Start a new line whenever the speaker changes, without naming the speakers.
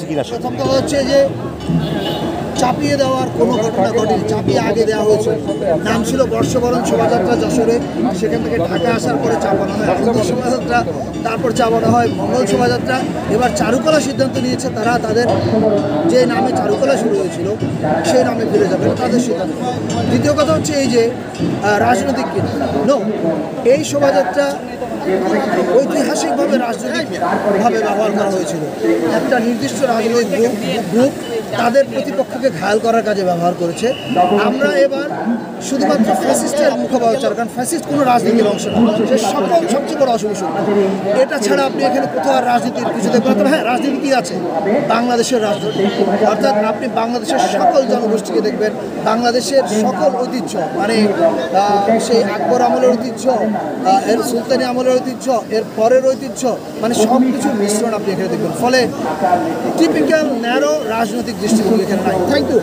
হচ্ছে কিনা।
প্রথম কথা হচ্ছে যে চাপিয়ে দেওয়ার কোনো ঘটনা ঘটেনি, চাপিয়ে আগে দেওয়া হয়েছে। নাম ছিল বর্ষবরণ শোভাযাত্রা যশোরে, সেখান থেকে ঢাকা আসার পরে চাপানো হয় আনন্দ শোভাযাত্রা, তারপর চাপানো হয় মঙ্গল শোভাযাত্রা। এবার চারুকলা সিদ্ধান্ত নিয়েছে তারা তাদের যে নামে চারুকলা শুরু হয়েছিল সেই নামে ফিরে যাবে, এটা তাদের সিদ্ধান্ত। দ্বিতীয় কথা হচ্ছে এই যে রাজনৈতিক কিনা, নো, এই শোভাযাত্রা ঐতিহাসিকভাবে রাজনৈতিকভাবে ব্যবহার করা হয়েছিল। একটা নির্দিষ্ট রাজনৈতিক গ্রুপ তাদের প্রতিপক্ষকে ঘায়াল করার কাজে ব্যবহার করেছে। আমরা এবার শুধুমাত্র ফ্যাসিস্টের মুখপাত্র, কারণ ফ্যাসিস্ট কোনো রাজনীতির অংশ না, সে সবচেয়ে বড় অশুভ শক্তি। এটা ছাড়া আপনি এখানে কোথাও আর রাজনীতির কিছু দেখবেন না। হ্যাঁ, রাজনীতি কী আছে? বাংলাদেশের রাজনীতি, অর্থাৎ আপনি বাংলাদেশের সকল জনগোষ্ঠীকে দেখবেন, বাংলাদেশের সকল ঐতিহ্য, মানে সেই আকবর আমলের ঐতিহ্য, এর সুলতানি আমলের ঐতিহ্য, এর পরের ঐতিহ্য, মানে সব কিছুর মিশ্রণ আপনি এখানে দেখবেন। ফলে টিপিক্যাল ন্যারো রাজনৈতিক দৃষ্টিভঙ্গি এখানে নাই। Thank you.